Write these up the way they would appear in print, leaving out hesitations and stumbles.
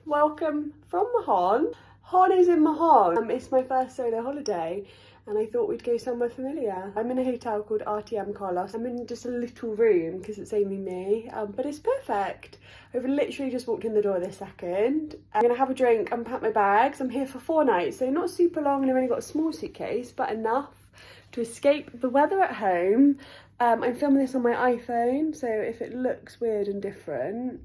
welcome from Mahon. Hon is in Mahon. It's my first solo holiday and I thought we'd go somewhere familiar. I'm in a hotel called Artiem Carlos. I'm in just a little room because it's only me, but it's perfect. I've literally just walked in the door this second. I'm gonna have a drink, unpack my bags. I'm here for 4 nights, so not super long, and I've only got a small suitcase, but enough to escape the weather at home. I'm filming this on my iPhone, so if it looks weird and different,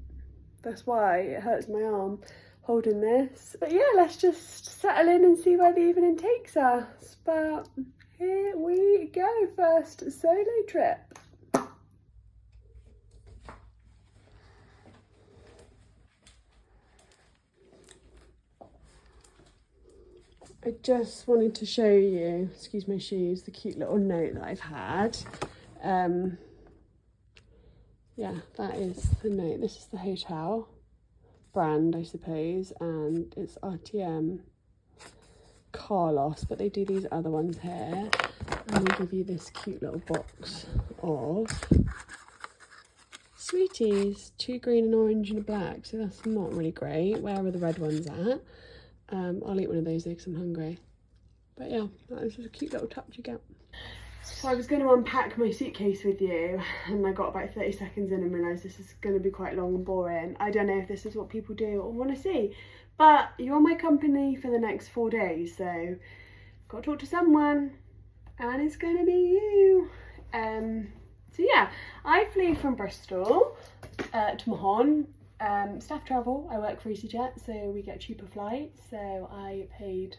that's why. It hurts my arm holding this. But yeah, let's just settle in and see where the evening takes us. But here we go, first solo trip. I just wanted to show you, excuse my shoes, the cute little note that I've had. Yeah, that is the note. This is the hotel brand, I suppose, and it's Artiem Carlos, but they do these other ones here, and they give you this cute little box of sweeties, 2 green and orange and a black, so that's not really great. Where are the red ones at? I'll eat one of those because I'm hungry. But yeah, that is just a cute little touch you get. So I was going to unpack my suitcase with you, and I got about 30 seconds in and realised this is going to be quite long and boring. I don't know if this is what people do or want to see, but you're my company for the next 4 days, so got to talk to someone, and it's going to be you. So yeah, I flew from Bristol to Mahon. Staff travel. I work for EasyJet, so we get cheaper flights, so I paid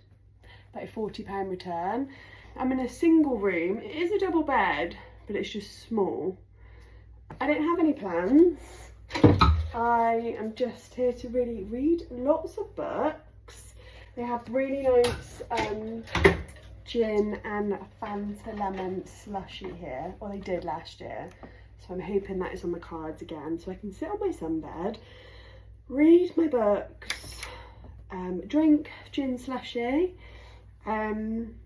about £40 return. I'm in a single room. It is a double bed, but it's just small. I don't have any plans. I am just here to really read lots of books. They have really nice gin and Fanta lemon slushy here, or they did last year. So I'm hoping that is on the cards again, so I can sit on my sunbed, read my books, drink gin slushy, and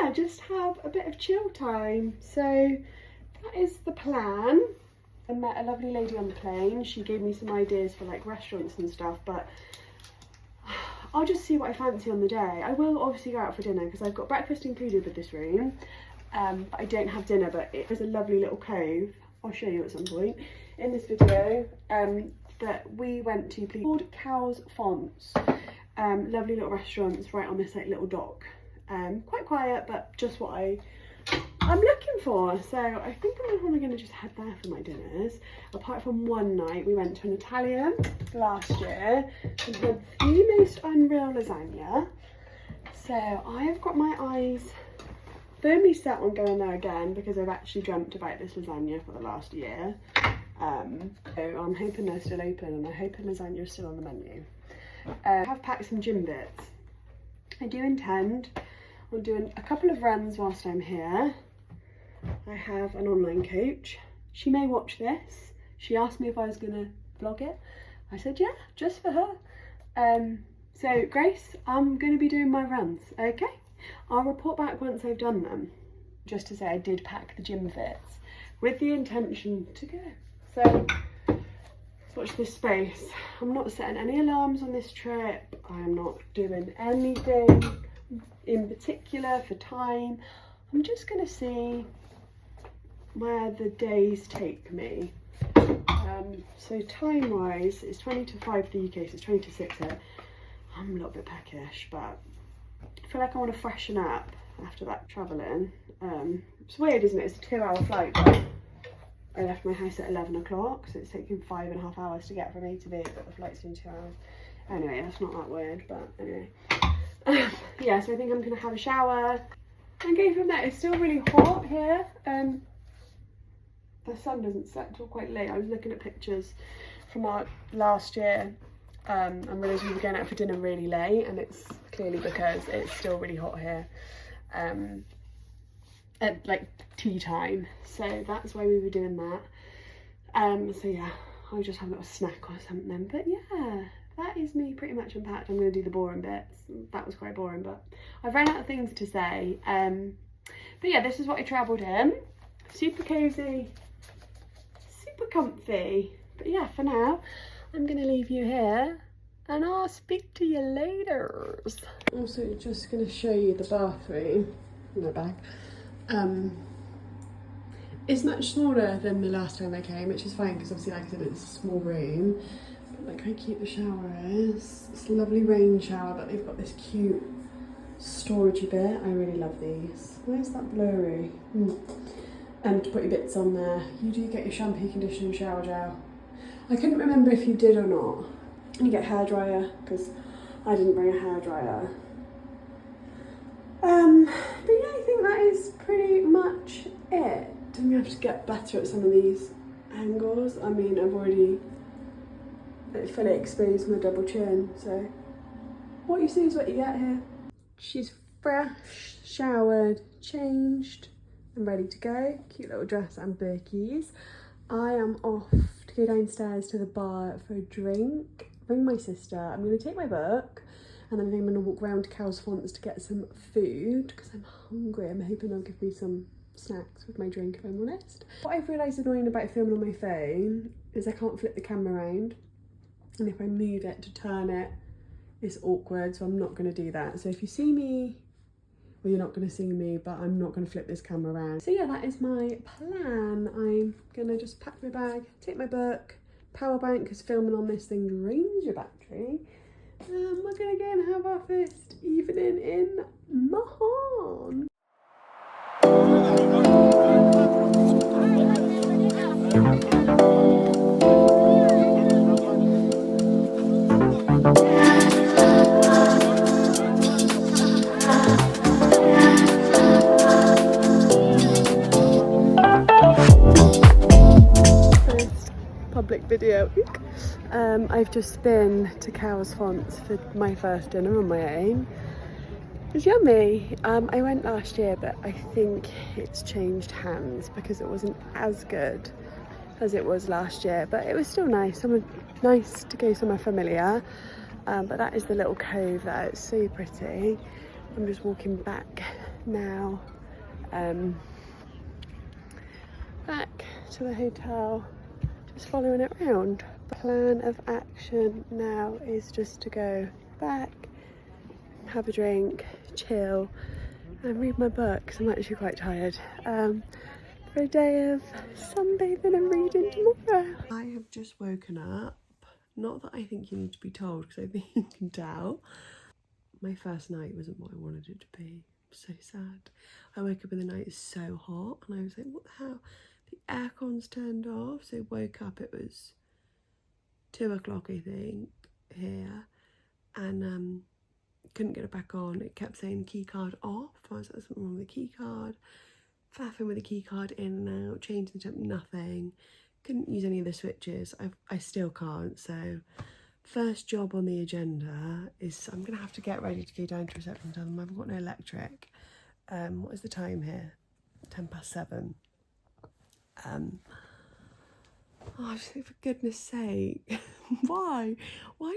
yeah, just have a bit of chill time. So that is the plan. I met a lovely lady on the plane. She gave me some ideas for like restaurants and stuff, but I'll just see what I fancy on the day. I will obviously go out for dinner because I've got breakfast included with this room, but I don't have dinner. But it is a lovely little cove, I'll show you at some point in this video, that we went to, called Cow's Fonts. Lovely little restaurants right on this like little dock. Quite quiet, but just what I'm looking for. So I think I'm probably going to just head there for my dinners. Apart from one night, we went to an Italian last year and had the most unreal lasagna. So I have got my eyes firmly set on going there again because I've actually dreamt about this lasagna for the last year. So I'm hoping they're still open, and I'm hoping lasagna is still on the menu. I have packed some gym bits. I do intend on doing a couple of runs whilst I'm here. I have an online coach. She may watch this. She asked me if I was going to vlog it. I said yeah, just for her. So Grace, I'm going to be doing my runs, okay? I'll report back once I've done them. Just to say, I did pack the gym fits with the intention to go. So watch this space. I'm not setting any alarms on this trip. I'm not doing anything in particular for time. I'm just going to see where the days take me. So time wise, it's 20 to 5 for the UK, so it's 20 to 6 here. I'm a little bit peckish, but I feel like I want to freshen up after that travelling. It's weird, isn't it? It's a 2-hour flight, but I left my house at 11 o'clock, so it's taken 5.5 hours to get from A to B, but the flight's in 2 hours. Anyway, that's not that weird, but anyway. Yeah, so I think I'm going to have a shower and go from there. It's still really hot here. The sun doesn't set till quite late. I was looking at pictures from our last year and realised we were going out for dinner really late, and it's clearly because it's still really hot here at like tea time, so that's why we were doing that. So yeah, I'll just have a little snack or something. But yeah, that is me pretty much unpacked. I'm going to do the boring bits. That was quite boring, but I've run out of things to say. But yeah, this is what I travelled in. Super cosy, super comfy. But yeah, for now I'm going to leave you here and I'll speak to you later. Also, just going to show you the bathroom in my bag. It's much smaller than the last time I came, which is fine because obviously, like I said, it's a small room. But look how cute the shower is. It's a lovely rain shower, but they've got this cute storagey bit. I really love these. Why is that blurry? And to put your bits on there. You do get your shampoo, conditioner and shower gel. I couldn't remember if you did or not. And you get a hairdryer, because I didn't bring a hairdryer. But yeah, I think that is pretty much it. I'm gonna have to get better at some of these angles. I mean, I've already fully exposed my double chin, so what you see is what you get here. She's fresh, showered, changed, and ready to go. Cute little dress and Birkies. I am off to go downstairs to the bar for a drink, bring my sister. I'm going to take my book, and then I think I'm going to walk around to Cowes Fonts to get some food because I'm hungry. I'm hoping they'll give me some snacks with my drink, if I'm honest. What I've realised annoying about filming on my phone is I can't flip the camera around, and if I move it to turn it, it's awkward, so I'm not going to do that. So if you see me, well, you're not going to see me, but I'm not going to flip this camera around. So yeah, that is my plan. I'm going to just pack my bag, take my book, power bank, because filming on this thing drains your battery. We're going to go and have our first evening in Mahon. Public video. I've just been to Cowes Fonts for my first dinner on my own. It was yummy. I went last year, but I think it's changed hands because it wasn't as good as it was last year, but it was still nice. Nice to go somewhere familiar. But that is the little cove there. It's so pretty. I'm just walking back now, back to the hotel. Just following it around. The plan of action now is just to go back, have a drink, chill, and read my books. I'm actually quite tired. For a day of sunbathing and reading tomorrow. I have just woken up. Not that I think you need to be told, because I think you can tell. My first night wasn't what I wanted it to be. I'm so sad. I woke up in the night, it's so hot, and I was like, what the hell? The aircon's turned off, so I woke up, it was 2 o'clock I think, here, and couldn't get it back on. It kept saying key card off. I was like, there's something wrong with the key card. Faffing with the key card in and out, changing the temp, nothing. Couldn't use any of the switches. I still can't, so first job on the agenda is I'm gonna have to get ready to go down to reception and tell them I've got no electric. What is the time here? 7:10. Oh, just think, for goodness sake, why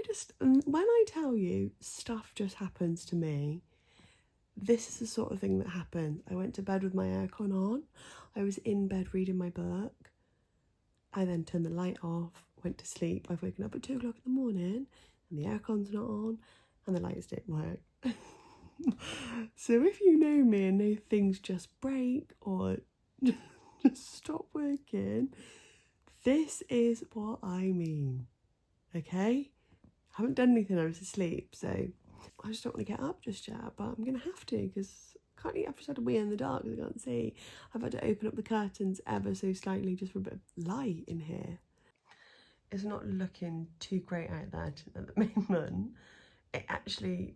just, when I tell you stuff just happens to me, this is the sort of thing that happened. I went to bed with my aircon on. I was in bed reading my book. I then turned the light off, went to sleep. I've woken up at 2 o'clock in the morning and the aircon's not on and the lights didn't work. So if you know me and know things just break or just stop working, this is what I mean, okay? I haven't done anything, I was asleep, so I just don't want to get up just yet, but I'm going to have to because I can't eat. I've just had a wee in the dark because I can't see. I've had to open up the curtains ever so slightly just for a bit of light in here. It's not looking too great out there at the moment. It actually,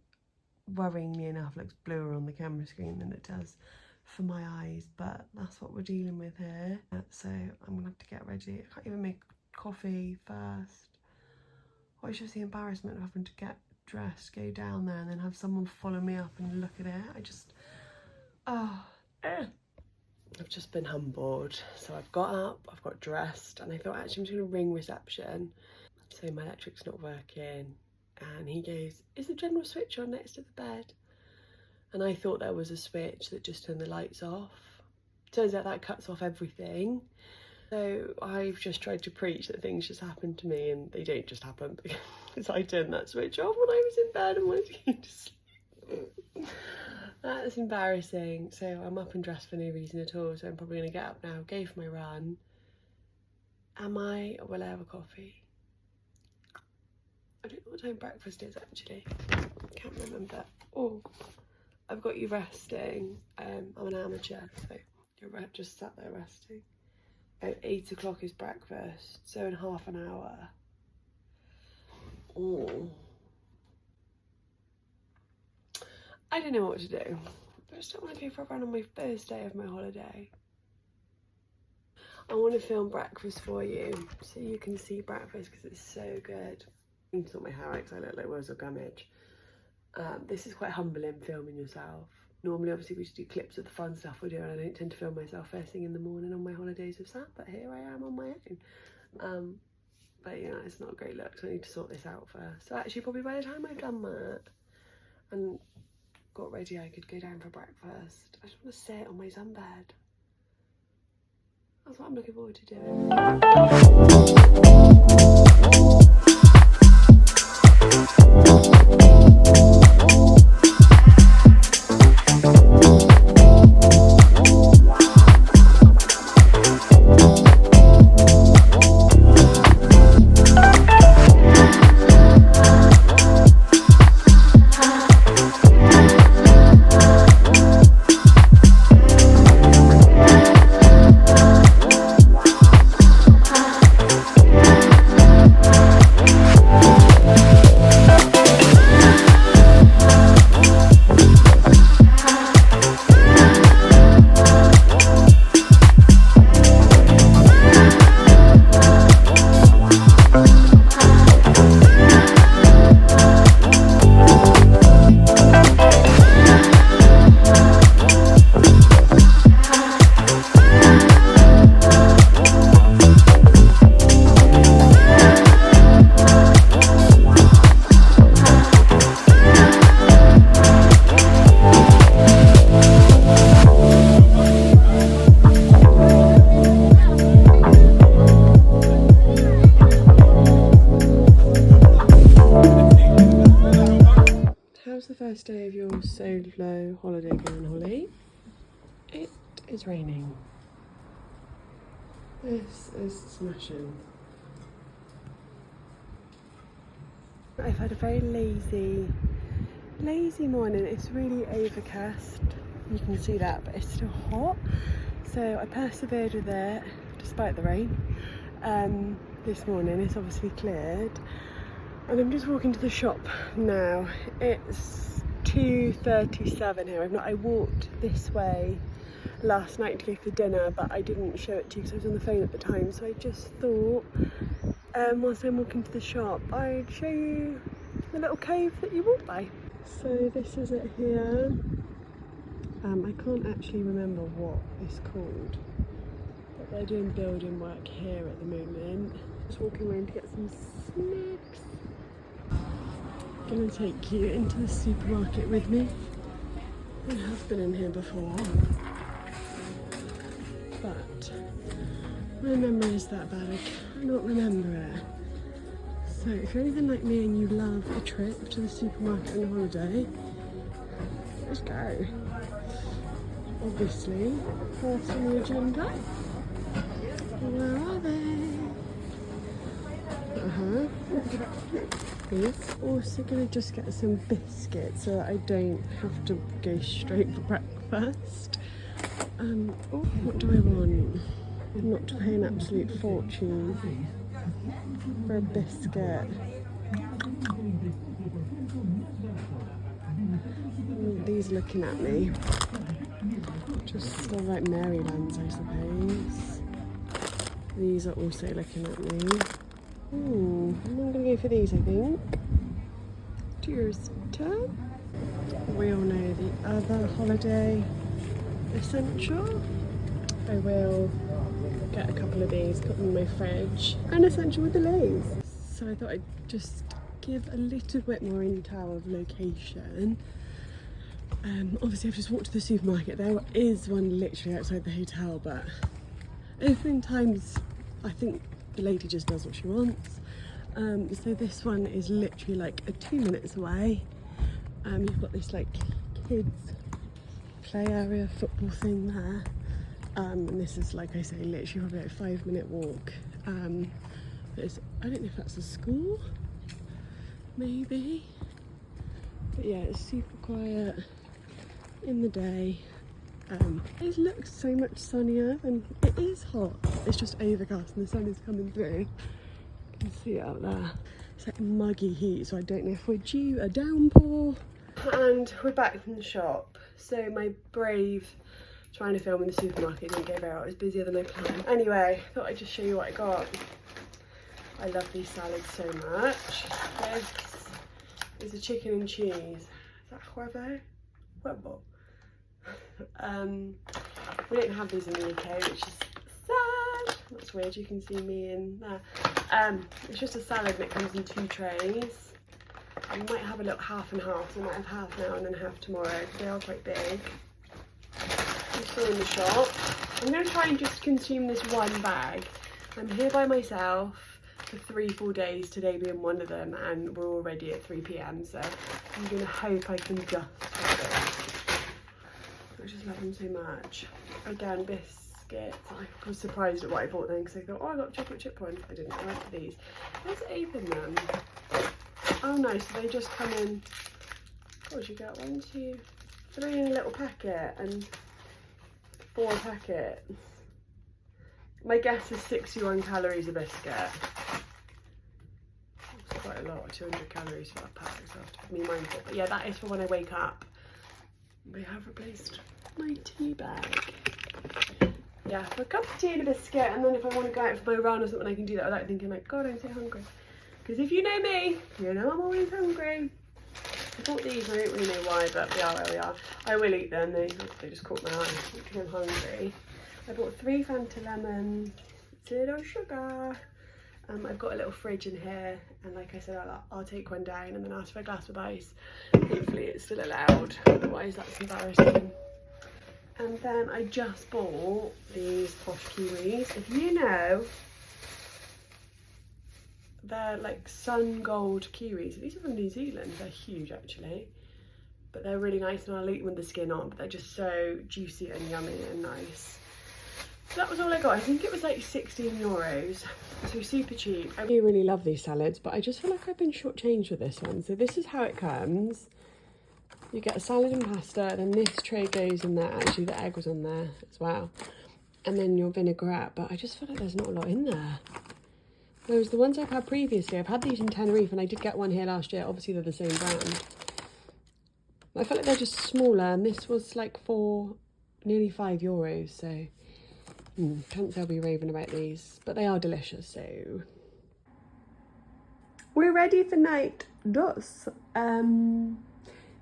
worryingly enough, looks bluer on the camera screen than it does for my eyes, but that's what we're dealing with here. So I'm gonna have to get ready. I can't even make coffee first. What is just the embarrassment of having to get dressed, go down there and then have someone follow me up and look at it. I've just been humbled. So I've got up, I've got dressed, and I thought actually I'm just gonna ring reception. So my electric's not working, and he goes, is the general switch on next to the bed? And I thought there was a switch that just turned the lights off. Turns out that cuts off everything. So I've just tried to preach that things just happen to me, and they don't just happen because I turned that switch off when I was in bed and wanted to sleep. That's embarrassing. So I'm up and dressed for no reason at all, so I'm probably going to get up now, go for my run. Or will I have a coffee? I don't know what time breakfast is actually. Can't remember. Oh, I've got you resting. I'm an amateur, so you're just sat there resting. 8 o'clock is breakfast, so in half an hour. Oh. I don't know what to do. I just don't want to go for a run on my first day of my holiday. I want to film breakfast for you so you can see breakfast because it's so good. I need to sort my hair out because I look like Rose or Gummidge. This is quite humbling, filming yourself. Normally, obviously, we just do clips of the fun stuff we do, and I don't tend to film myself first thing in the morning on my holidays with Sam, but here I am on my own. But yeah, it's not a great look, so I need to sort this out first. So actually, probably by the time I've done that and got ready, I could go down for breakfast. I just want to sit on my sunbed. That's what I'm looking forward to doing. First day of your solo holiday going, Hollie. It is raining. This is smashing. I've had a very lazy morning. It's really overcast. You can see that, but it's still hot. So I persevered with it despite the rain. This morning it's obviously cleared. And I'm just walking to the shop now. It's 2:37 here. I walked this way last night to go for dinner, but I didn't show it to you because I was on the phone at the time. So I just thought, whilst I'm walking to the shop, I'd show you the little cave that you walk by. So this is it here. I can't actually remember what it's called, but they're doing building work here at the moment. Just walking around to get some snacks. I'm going to take you into the supermarket with me. I have been in here before, but my memory is that bad, I cannot remember it. So if you're anything like me and you love a trip to the supermarket on holiday, let's go. Obviously, first on the agenda, where are they? Yes. Also going to just get some biscuits so that I don't have to go straight for breakfast. Oh, what do I want? Not to pay an absolute fortune for a biscuit. These looking at me. Just sort of like Maryland's, I suppose. These are also looking at me. I'm going to go for these, I think. Cheers. We all know the other holiday essential. I will get a couple of these, put them in my fridge. An essential with the Lays. So I thought I'd just give a little bit more intel of location. Obviously I've just walked to the supermarket. There is one literally outside the hotel, but Opening times, I think the lady just does what she wants. So this one is literally like 2 minutes away. You've got this like kids play area, football thing there. And this is, like I say, literally probably like a 5-minute walk. I don't know if that's a school, maybe. But yeah, it's super quiet in the day. It looks so much sunnier, and it is hot. It's just overcast and the sun is coming through. You can see it out there. It's like muggy heat, so I don't know if we're due a downpour. And we're back from the shop. So my brave trying to film in the supermarket didn't go very well. It was busier than I planned. Anyway, thought I'd just show you what I got. I love these salads so much. This is a chicken and cheese. Is that huevo? Huevo. We don't have these in the UK, which is sad. That's weird, you can see me in there. It's just a salad and it comes in 2 trays. I might have a little half and half, so I might have half now and then half tomorrow, because they are quite big. I'm still in the shop. I'm going to try and just consume this one bag. I'm here by myself for 3 full days, today being one of them, and we're already at 3 PM, so I'm going to hope I can just have it. I just love them so much. Again, biscuits. I was surprised at what I bought then, because I thought, oh, I got a chocolate chip one. I didn't. I went for these. Let's open them. Oh no, so they just come in, what did you get? 1, 2, 3 in a little packet and 4 packets. My guess is 61 calories a biscuit. That's quite a lot, 200 calories for that pack, so I have to be mindful. But yeah, that is for when I wake up. We have replaced my tea bag. Yeah, for a cup of tea and a biscuit, and then if I want to go out for my run or something, I can do that without thinking like, God, I'm so hungry. Because if you know me, you know I'm always hungry. I bought these, I don't really know why, but we are where we are. I will eat them, they just caught my eye because I'm hungry. I bought 3 Fanta lemons, 0 sugar. I've got a little fridge in here, and like I said, I'll take one down and then ask for a glass of ice. Hopefully it's still allowed, otherwise that's embarrassing. And then I just bought these posh kiwis. If you know, they're like sun gold kiwis. These are from New Zealand. They're huge actually, but they're really nice, and I'll eat them with the skin on, but they're just so juicy and yummy and nice. So that was all I got. I think it was like 16 euros, so super cheap. I really love these salads, but I just feel like I've been shortchanged with this one. So this is how it comes. You get a salad and pasta, and then this tray goes in there. Actually, the egg was on there as well, and then your vinaigrette, but I just feel like there's not a lot in there. Whereas the ones I've had previously, I've had these in Tenerife, and I did get one here last year. Obviously, they're the same brand. I feel like they're just smaller, and this was like for nearly 5 euros. So, can't say I'll be raving about these, but they are delicious. So, we're ready for night dos.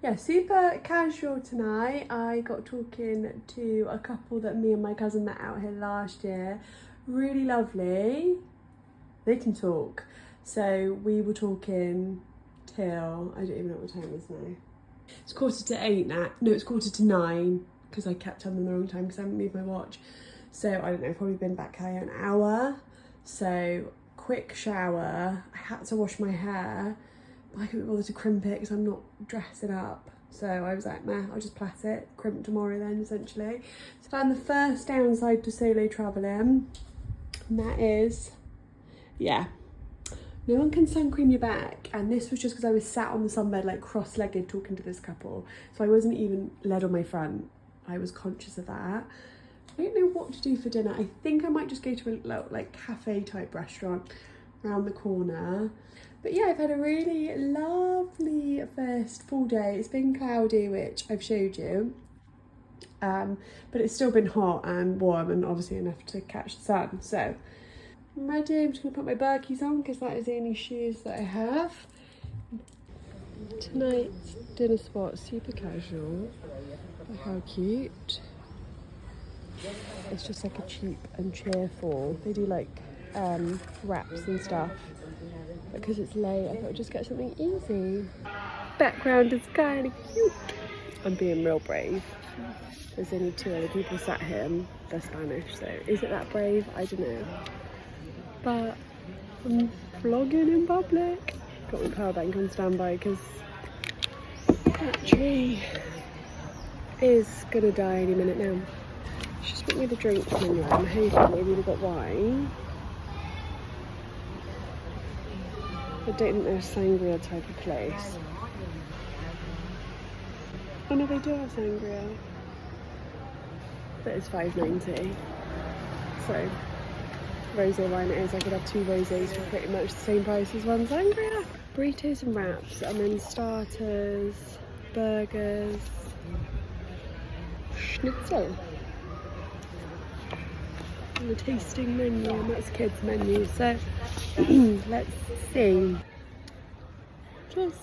Yeah, super casual tonight. I got talking to a couple that me and my cousin met out here last year. Really lovely. They can talk. So we were talking till, I don't even know what time it is now. It's 8:15 now. No, it's 9:15, because I kept telling them the wrong time because I haven't moved my watch. So I don't know, I've probably been back here an hour. So quick shower. I had to wash my hair, but I couldn't bother to crimp it because I'm not dressing up. So I was like, meh, I'll just plait it, crimp tomorrow then, essentially. So I found the first downside to solo travelling, and that is, yeah, no one can sun cream your back. And this was just because I was sat on the sunbed like cross-legged talking to this couple, so I wasn't even led on my front. I was conscious of that. I don't know what to do for dinner. I think I might just go to a little like cafe type restaurant around the corner. But yeah, I've had a really lovely first full day. It's been cloudy, which I've showed you, but it's still been hot and warm, and obviously enough to catch the sun. So I'm ready. I'm just going to put my Berkeys on because that is the only shoes that I have. Tonight's dinner spot, super casual. But how cute. It's just like a cheap and cheerful. They do like wraps and stuff. But because it's late, I thought I'd just get something easy. Background is kind of cute. I'm being real brave. There's only 2 other people sat here and they're Spanish, so is it that brave? I don't know. But I'm vlogging in public. Got my power bank on standby because battery is gonna die any minute now. She's got me the drinks menu. I'm hoping maybe we've got wine. I don't think they're a sangria type of place. Oh no, they do have sangria. But it's $5.90. So, rosé wine it is. I could have 2 rosés for pretty much the same price as one sangria. Burritos and wraps, and then starters, burgers, schnitzel. And the tasting menu, and that's kids' menu. So, let's see. Cheers.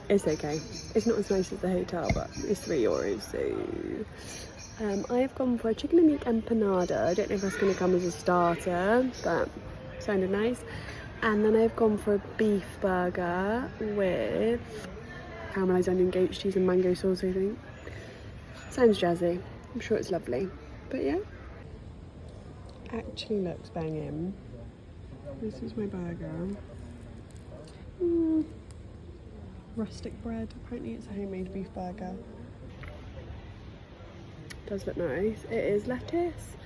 It's okay. It's not as nice as the hotel, but it's €3, so I've gone for a chicken and meat empanada. I don't know if that's going to come as a starter, but sounded nice. And then I've gone for a beef burger with caramelised onion, goat cheese and mango sauce, I think. Sounds jazzy. I'm sure it's lovely. But yeah. Actually looks banging. This is my burger. Rustic bread. Apparently it's a homemade beef burger. Does look nice. It is lettuce,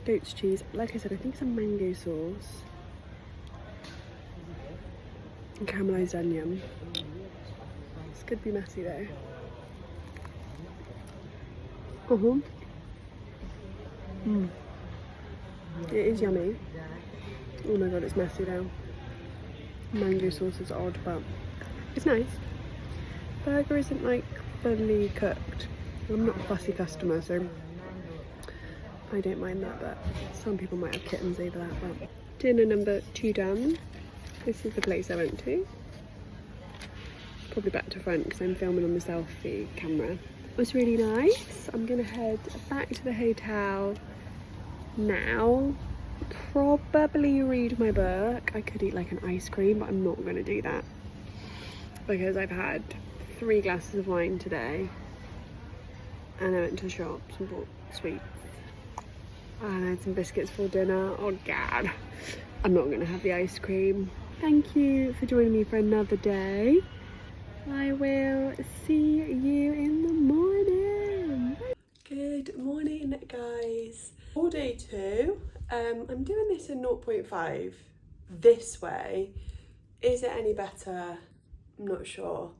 goat's cheese. Like I said, I think it's a mango sauce and caramelised onion. This could be messy though. It is yummy. Oh my god, it's messy though. Mango sauce is odd, but it's nice. Burger isn't like fully cooked. I'm not a fussy customer, so I don't mind that, but some people might have kittens over that. But dinner number 2 done. This is the place I went to. Probably back to front because I'm filming on the selfie camera. It was really nice. I'm gonna head back to the hotel now. Probably read my book. I could eat like an ice cream, but I'm not gonna do that because I've had 3 glasses of wine today and I went to the shops and bought sweets and I had some biscuits for dinner. Oh god, I'm not gonna have the ice cream. Thank you for joining me for another day. I will see you in the morning. Good morning guys. All day 2. I'm doing this in 0.5 this way. Is it any better? I'm not sure.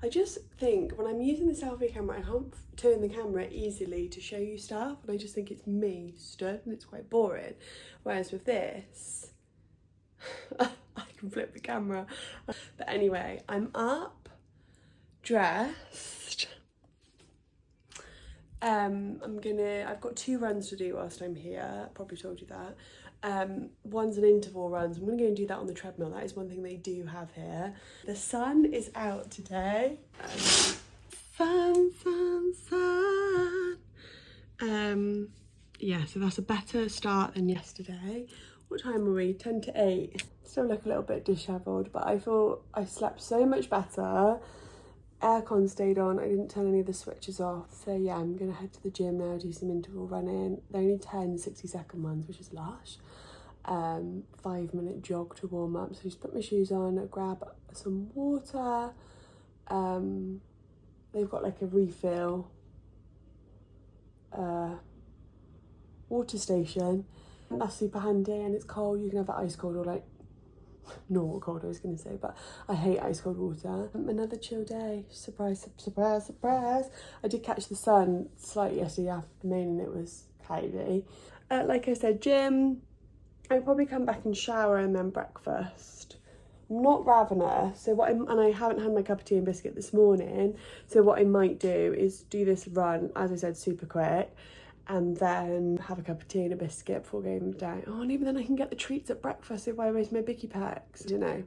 I just think when I'm using the selfie camera, I can't turn the camera easily to show you stuff, and I just think it's me stood and it's quite boring. Whereas with this, I can flip the camera. But anyway, I'm up, dressed. I've got 2 runs to do whilst I'm here. Probably told you that. One's an interval run, so I'm gonna go and do that on the treadmill. That is one thing they do have here. The sun is out today. Sun. Yeah, so that's a better start than yesterday. What time are we? 10 to 8. Still look a little bit dishevelled, but I thought I slept so much better. Aircon stayed on, I didn't turn any of the switches off. So yeah, I'm gonna head to the gym now, do some interval running. They're only 10 60-second ones, which is lush. 5-minute jog to warm up. So just put my shoes on, grab some water. They've got like a refill water station. That's super handy, and it's cold. You can have it ice cold or like normal cold, I was gonna say, but I hate ice cold water. Another chill day. Surprise, surprise, surprise. I did catch the sun slightly yesterday afternoon and it was cloudy. Like I said, gym. I'll probably come back and shower and then breakfast. I'm not ravenous, and I haven't had my cup of tea and biscuit this morning, so what I might do is do this run, as I said, super quick, and then have a cup of tea and a biscuit before going down. Oh, and even then I can get the treats at breakfast if I raise my biggie packs. I don't know.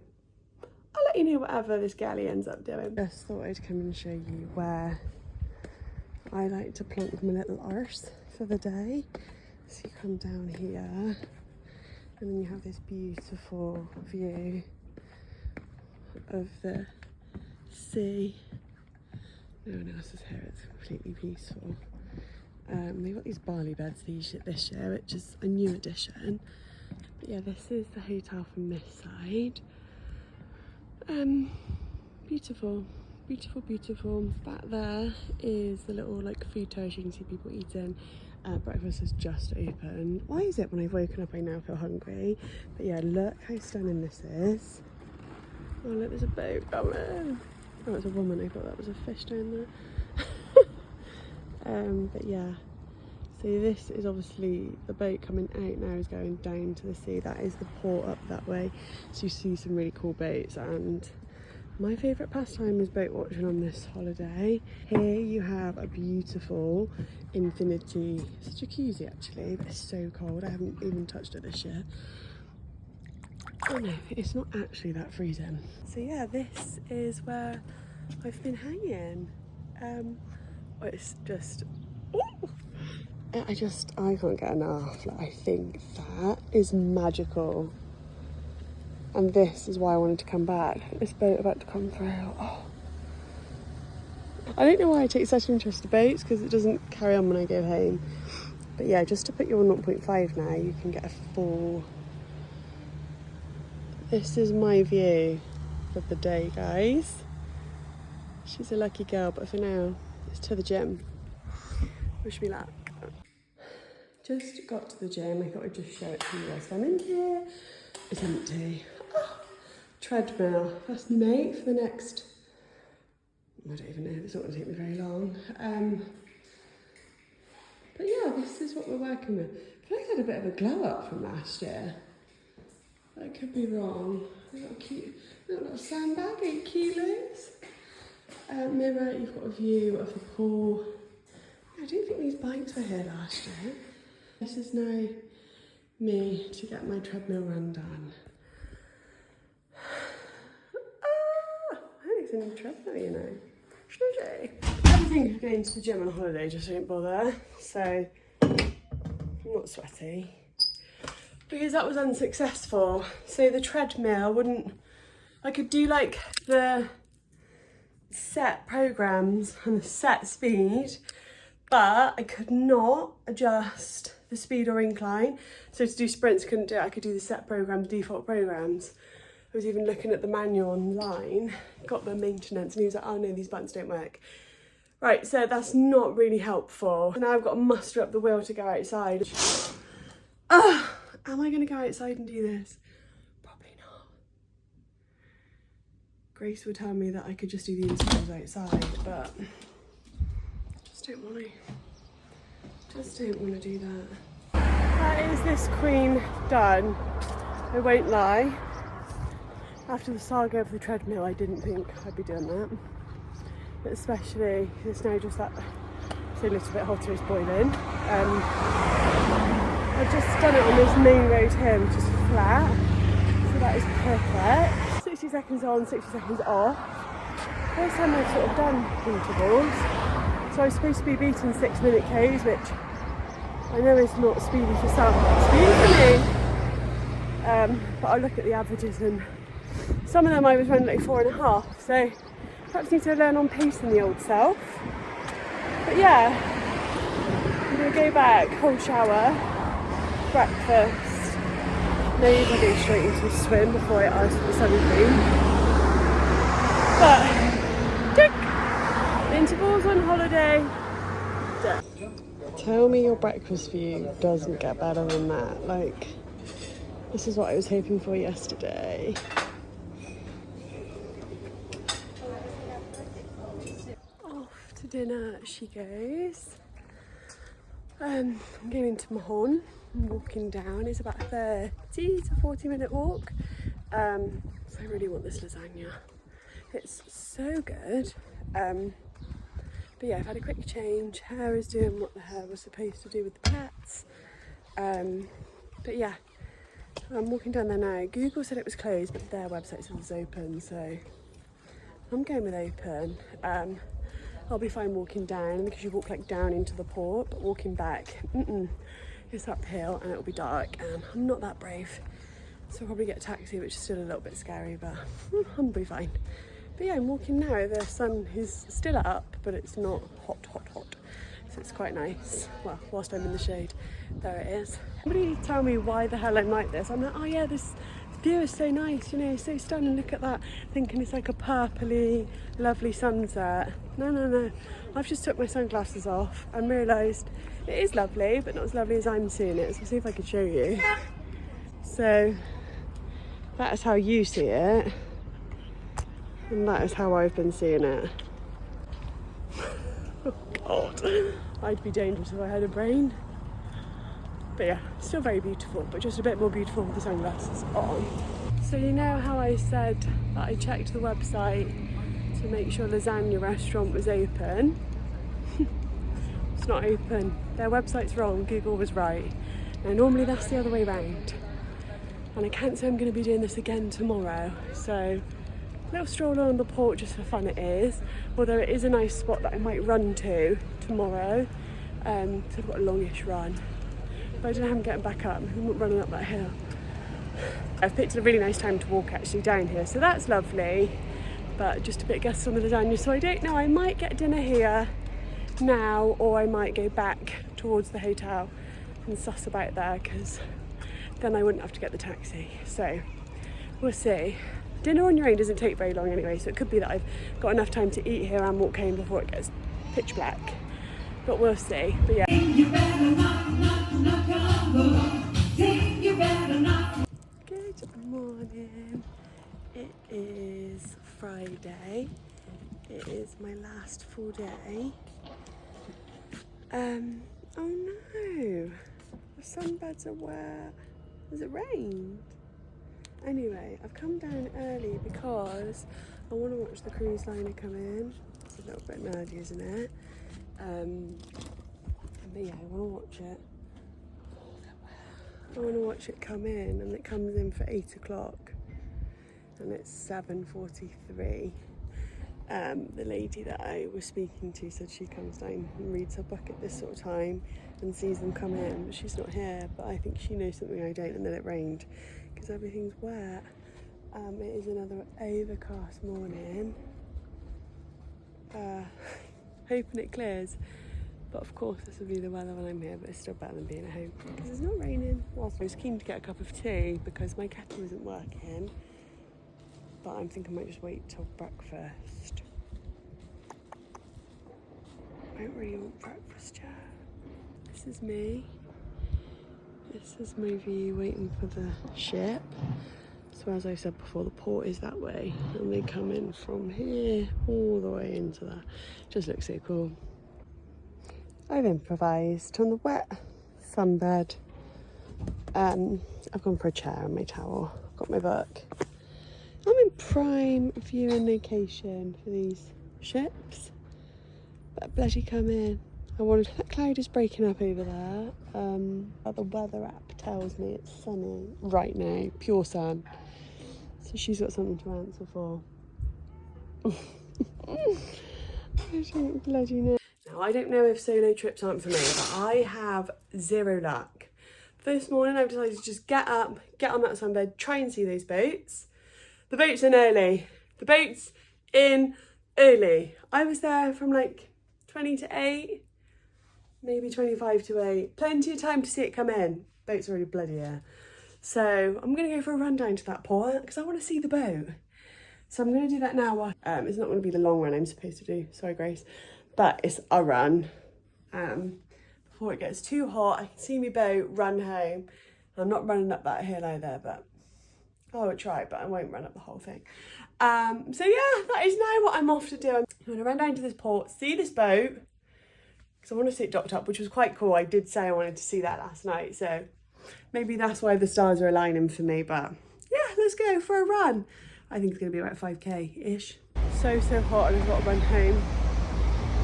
I'll let you know whatever this galley ends up doing. Just thought I'd come and show you where I like to plonk my little arse for the day. So you come down here, and then you have this beautiful view of the sea. No one else is here, it's completely peaceful. They've got these barley beds this year, which is a new addition. But yeah, this is the hotel from this side. Beautiful, beautiful, beautiful. Back there is the little like food terrace, you can see people eating. Breakfast has just opened. Why is it when I've woken up I now feel hungry? But yeah, look how stunning this is. Oh look, there's a boat coming. Oh, it's a woman, I thought that was a fish down there. But yeah, so this is obviously the boat coming out now is going down to the sea. That is the port up that way, so you see some really cool boats. And my favourite pastime is boat watching on this holiday. Here you have a beautiful infinity, it's a jacuzzi actually, but it's so cold, I haven't even touched it this year. Oh no, it's not actually that freezing. So yeah, this is where I've been hanging. It's just, ooh, I can't get enough. Like, I think that is magical. And this is why I wanted to come back. This boat about to come through. Oh. I don't know why I take such an interest in boats, because it doesn't carry on when I go home. But yeah, just to put you on 0.5 now, you can get a full... This is my view of the day, guys. She's a lucky girl, but for now, it's to the gym. Wish me luck. Just got to the gym. I thought I'd just show it to you guys. I'm in here. It's empty. Oh, treadmill. That's me mate for the next... I don't even know. It's not going to take me very long. But yeah, this is what we're working with. I feel like I had a bit of a glow up from last year. I could be wrong. I've got a cute little sandbag, 8 kilos. Mirror, you've got a view of the pool. I don't think these bikes were here last year. This is now me to get my treadmill run done. Ah, I think it's a new treadmill, you know. I have a think of going to the gym on holiday, just don't bother. So, I'm not sweaty. Because that was unsuccessful. So the treadmill wouldn't... I could do like the set programs and the set speed, but I could not adjust the speed or incline. So to do sprints, couldn't do it. I could do the set programs, default programs. I was even looking at the manual online, got the maintenance, and he was like, oh no, these buttons don't work. Right, so that's not really helpful. So now I've got to muster up the will to go outside. Am I going to go outside and do this? Probably not. Grace would tell me that I could just do the intervals outside, but I just don't want to. Just don't want to do that. That is this queen done. I won't lie. After the saga of the treadmill, I didn't think I'd be doing that. But especially, it's now just that it's a little bit hotter, it's boiling. I've just done it on this main road here, which is flat. So that is perfect. 60 seconds on, 60 seconds off. First time I've sort of done intervals. So I was supposed to be beating 6-minute Ks, which I know is not speedy for some, but speedy for me. But I look at the averages and some of them I was running like 4.5. So perhaps need to learn on pacing the old self. But yeah, I'm going to go back, cold shower, breakfast, maybe I'll go straight into a swim before I ice the sun cream. But, tick! Intervals on holiday, done. Tell me your breakfast view doesn't get better than that. Like, this is what I was hoping for yesterday. Off to dinner she goes. I'm going to Mahon. I'm walking down. It's about a 30 to 40-minute walk. So I really want this lasagna. It's so good. But yeah, I've had a quick change. Hair is doing what the hair was supposed to do with the pets. But yeah, I'm walking down there now. Google said it was closed, but their website says it's open, so I'm going with open. I'll be fine walking down because you walk like down into the port, but walking back, it's uphill and it'll be dark and I'm not that brave. So I'll probably get a taxi, which is still a little bit scary, but I'll be fine. But yeah, I'm walking now. The sun is still up, but it's not hot. So it's quite nice. Well, whilst I'm in the shade, there it is. Somebody tell me why the hell I'm like this. I'm like, oh yeah, this view is so nice, you know, so stunning. Look at that. Thinking it's like a purpley, lovely sunset. No. I've just took my sunglasses off and realised it is lovely, but not as lovely as I'm seeing it. So I'll see if I can show you. So that is how you see it. And that is how I've been seeing it. Oh God, I'd be dangerous if I had a brain. But yeah, still very beautiful, but just a bit more beautiful with the sunglasses on. So you know how I said that I checked the website to make sure Lasagna restaurant was open? It's not open. Their website's wrong, Google was right. Now normally that's the other way round. And I can't say I'm going to be doing this again tomorrow. So a little stroll on the port just for fun it is. Although it is a nice spot that I might run to tomorrow. So I've got a longish run. But I don't know how I'm getting back up. I'm not running up that hill. I've picked a really nice time to walk actually down here. So that's lovely. But just a bit gusty on the lasagna. So I don't know, I might get dinner here now, or I might go back towards the hotel and suss about there, because then I wouldn't have to get the taxi. So we'll see. Dinner on your own doesn't take very long anyway, so it could be that I've got enough time to eat here and walk home before it gets pitch black. But we'll see. But yeah. Good morning. It is Friday. It is my last full day. Oh no, the sunbeds are wet. Has it rained? Anyway, I've come down early because I want to watch the cruise liner come in. It's a little bit nerdy, isn't it? But yeah, I want to watch it. I want to watch it come in, and it comes in for 8 o'clock. And it's 7:43. The lady that I was speaking to said she comes down and reads her book at this sort of time and sees them come in, but she's not here. But I think she knows something I don't, and then it rained because everything's wet. It is another overcast morning. Hoping it clears, but of course this will be the weather when I'm here, but it's still better than being at home because it's not raining. Whilst I was keen to get a cup of tea because my kettle isn't working, but I'm thinking I might just wait till breakfast. I don't really want breakfast yet. This is me. This is my view waiting for the ship. So as I said before, the port is that way, and they come in from here all the way into that. Just looks so cool. I've improvised on the wet sunbed. I've gone for a chair and my towel. I've got my book. I'm in prime viewing location for these ships that bloody come in. That cloud is breaking up over there. The weather app tells me it's sunny right now, pure sun. So she's got something to answer for. I don't bloody know. Now, I don't know if solo trips aren't for me, but I have zero luck. First morning, I've decided to just get up, get on that sunbed, try and see those boats. The boat's in early. The boat's in early. I was there from like 20 to 8, maybe 25 to 8. Plenty of time to see it come in. Boat's already bloody here. So I'm going to go for a run down to that port because I want to see the boat. So I'm going to do that now. It's not going to be the long run I'm supposed to do. Sorry, Grace. But it's a run. Before it gets too hot, I can see my boat, run home. I'm not running up that hill either, but I would try, but I won't run up the whole thing. So yeah, that is now what I'm off to do. I'm going to run down to this port, see this boat, because I want to see it docked up, which was quite cool. I did say I wanted to see that last night, so maybe that's why the stars are aligning for me. But yeah, let's go for a run. I think it's going to be about 5k-ish. So hot, and I've got to run home.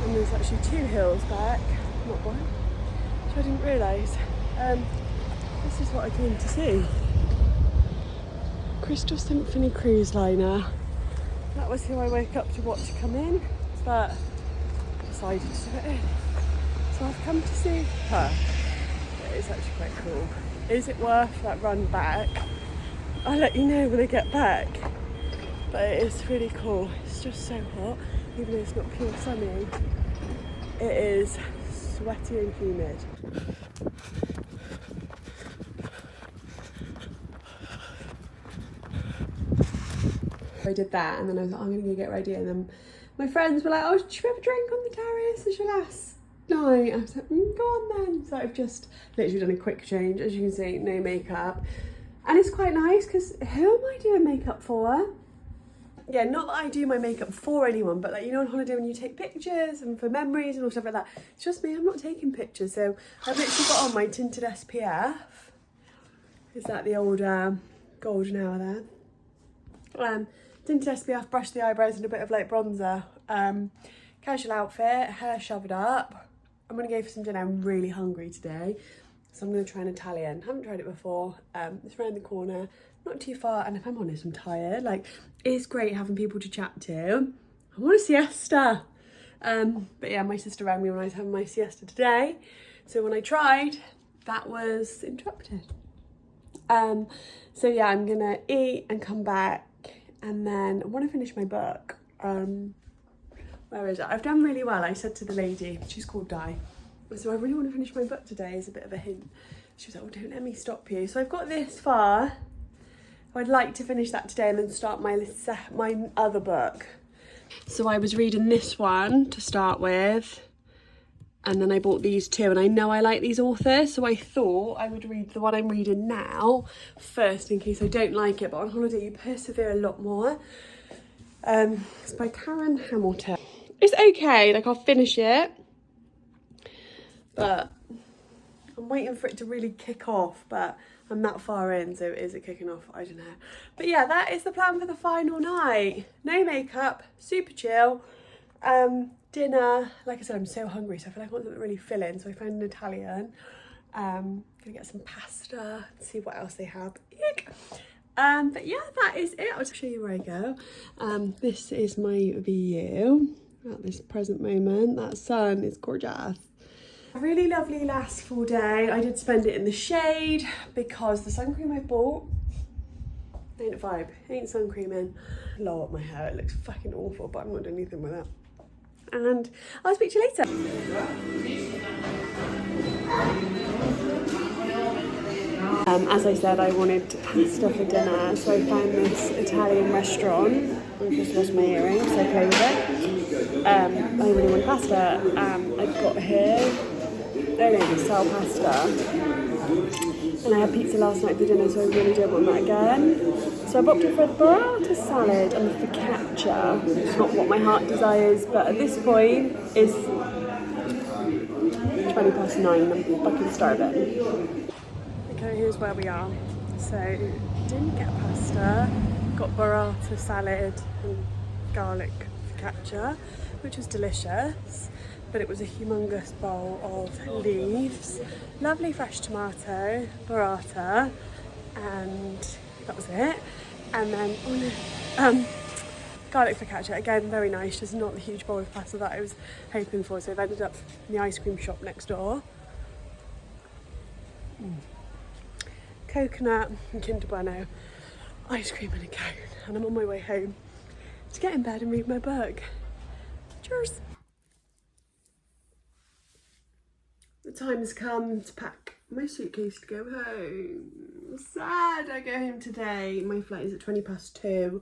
And there's actually 2 hills back, not one, which I didn't realise. This is what I came to see. Crystal Symphony cruise liner. That was who I woke up to watch come in, but decided to do it in. So I've come to see her. It is actually quite cool. Is it worth that run back? I'll let you know when I get back. but it is really cool. It's just so hot, even though it's not pure sunny. It is sweaty and humid. I did that, and then I was like, I'm gonna go get ready, and then my friends were like, oh, should we have a drink on the terrace? And last night I was like, go on then. So I've just literally done a quick change, as you can see, no makeup, and it's quite nice because who am I doing makeup for? Yeah, not that I do my makeup for anyone, but like, you know, on holiday when you take pictures and for memories and all stuff like that, it's just me, I'm not taking pictures. So I've literally got on my tinted SPF. Is that the old golden hour there? Tinted SPF, brush the eyebrows and a bit of like bronzer. Casual outfit, hair shoved up. I'm gonna go for some dinner. I'm really hungry today, so I'm gonna try an Italian. Haven't tried it before. It's around the corner, not too far, and if I'm honest, I'm tired. Like, it's great having people to chat to. I want a siesta. But yeah, my sister rang me when I was having my siesta today, so when I tried, that was interrupted. So yeah, I'm gonna eat and come back, and then I want to finish my book. Where is it? I've done really well. I said to the lady, she's called Di, so I really want to finish my book today, is a bit of a hint. She was like, oh, don't let me stop you. So I've got this far. I'd like to finish that today and then start my other book. So I was reading this one to start with, and then I bought these two, and I know I like these authors, so I thought I would read the one I'm reading now first in case I don't like it. But on holiday you persevere a lot more. It's by Karen Hamilton. It's okay, like I'll finish it, but I'm waiting for it to really kick off, but I'm that far in, so is it kicking off? I don't know. But yeah, that is the plan for the final night. No makeup, super chill. Dinner, like I said, I'm so hungry, so I feel like I want something really filling, so I found an Italian. Gonna get some pasta, see what else they have. Eek. But yeah, that is it. I'll show you where I go. This is my view at this present moment. That sun is gorgeous. A really lovely last full day. I did spend it in the shade because the sun cream I bought ain't a vibe, ain't sun creaming. Low up my hair, it looks fucking awful, but I'm not doing anything with it. And I'll speak to you later. As I said, I wanted pasta for dinner, so I found this Italian restaurant. I just lost my earrings, so I play with it. I really want pasta. I've got here, they don't sell pasta. And I had pizza last night for dinner, so I really don't want that again. So I've opted for the burrata salad and the focaccia. It's not what my heart desires, but at this point, it's 9:20. I'm fucking starving. Okay, here's where we are. So, didn't get pasta, got burrata salad and garlic focaccia, which was delicious. But it was a humongous bowl of leaves, lovely fresh tomato, burrata, and that was it. And then garlic focaccia, again very nice, just not the huge bowl of pasta that I was hoping for. So I've ended up in the ice cream shop next door. Coconut and Kinder Bueno, ice cream and a cone, and I'm on my way home to get in bed and read my book. Cheers! The time has come to pack my suitcase to go home. Sad I go home today. My flight is at 2:20,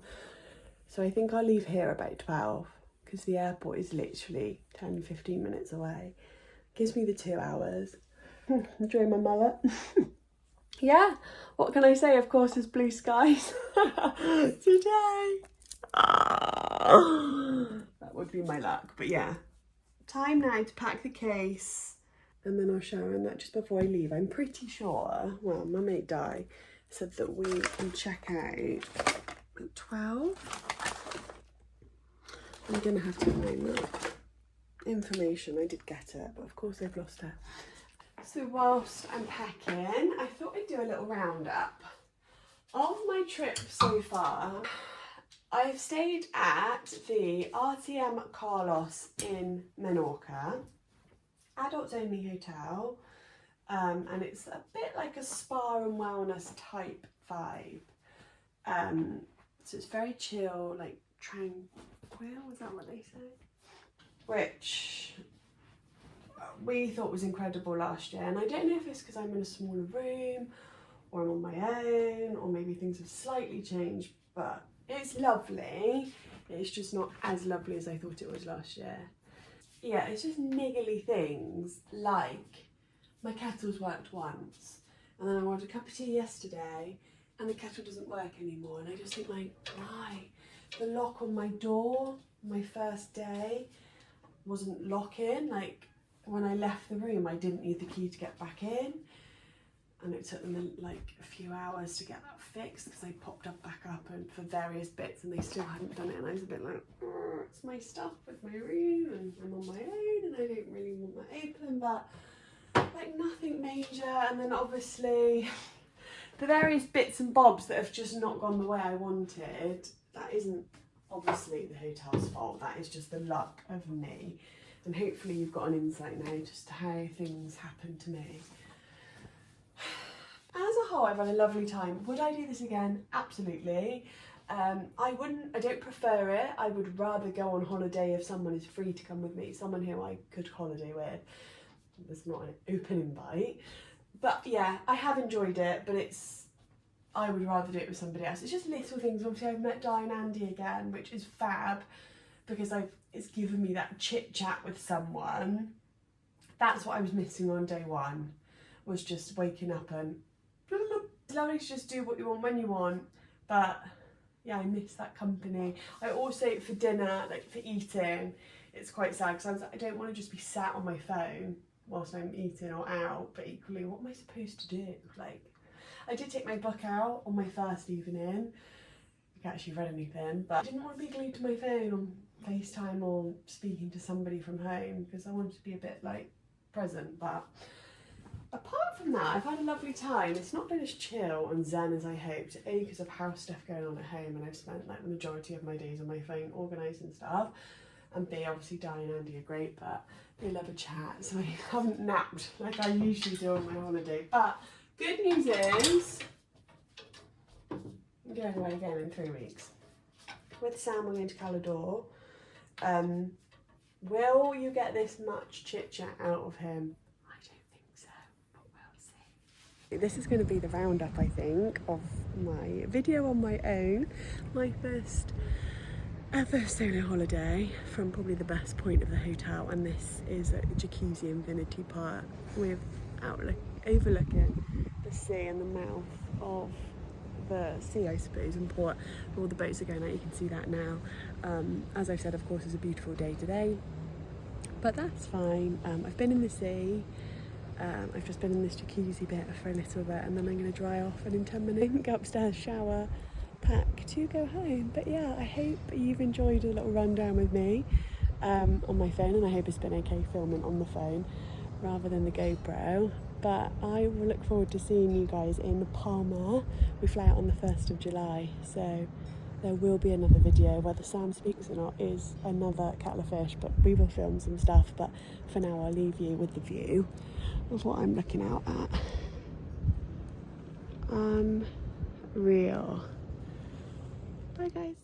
so I think I'll leave here about 12 because the airport is literally 10-15 minutes away. Gives me the 2 hours. Enjoy my mullet. Yeah, what can I say? Of course, it's blue skies today. That would be my luck, but yeah. Time now to pack the case. And then I'll shower in that just before I leave. I'm pretty sure, well, my mate Di said that we can check out at 12. I'm gonna have to find that information. I did get it, but of course I've lost it. So whilst I'm packing, I thought I'd do a little roundup of my trip so far. I've stayed at the Artiem Carlos in Menorca. Adults only hotel, and it's a bit like a spa and wellness type vibe. So it's very chill, like tranquil, is that what they say? Which we thought was incredible last year, and I don't know if it's because I'm in a smaller room or I'm on my own, or maybe things have slightly changed, but it's lovely. It's just not as lovely as I thought it was last year. Yeah, it's just niggly things, like my kettle's worked once, and then I ordered a cup of tea yesterday and the kettle doesn't work anymore, and I just think, like, why? The lock on my door my first day wasn't locking. Like, when I left the room I didn't need the key to get back in, and it took them like a few hours to get that fixed because they popped up back up and for various bits and they still hadn't done it, and I was a bit like, it's my stuff with my room and I'm on my own and I don't really want that open, but like nothing major. And then obviously the various bits and bobs that have just not gone the way I wanted, that isn't obviously the hotel's fault, that is just the luck of me, and hopefully you've got an insight now just to how things happen to me. As a whole, I've had a lovely time. Would I do this again? Absolutely. I don't prefer it. I would rather go on holiday if someone is free to come with me, someone who I could holiday with. There's not an open invite. But yeah, I have enjoyed it, but I would rather do it with somebody else. It's just little things. Obviously I've met Di and Andy again, which is fab, because it's given me that chit chat with someone. That's what I was missing on day one, was just waking up and it's lovely to just do what you want when you want, but yeah, I miss that company. I also, for dinner, like for eating, it's quite sad because I don't want to just be sat on my phone whilst I'm eating or out, but equally, what am I supposed to do? Like, I did take my book out on my first evening. I actually read anything, but I didn't want to be glued to my phone on FaceTime or speaking to somebody from home because I wanted to be a bit like present. But apart from that, I've had a lovely time. It's not been as chill and zen as I hoped, A, because of house stuff going on at home, and I've spent like the majority of my days on my phone organising stuff, and B, obviously Di and Andy are great, but they love a chat, so I haven't napped like I usually do on my holiday. But good news is I'm going away again in 3 weeks. With Sam, we're going to Calador. Will you get this much chit chat out of him? This is going to be the roundup, I think, of my video on my own. My first ever solo holiday from probably the best point of the hotel, and this is a jacuzzi infinity part with overlooking the sea and the mouth of the sea, I suppose, and port. All the boats are going out, you can see that now. As I've said, of course, it's a beautiful day today, but that's fine. I've been in the sea. I've just been in this jacuzzi bit for a little bit, and then I'm going to dry off and in 10 minutes go upstairs, shower, pack to go home. But yeah, I hope you've enjoyed a little rundown with me on my phone, and I hope it's been okay filming on the phone rather than the GoPro. But I will look forward to seeing you guys in Palma. We fly out on the 1st of July, so there will be another video. Whether Sam speaks or not is another kettle of fish, but we will film some stuff. But for now, I'll leave you with the view of what I'm looking out at. Unreal. Bye guys.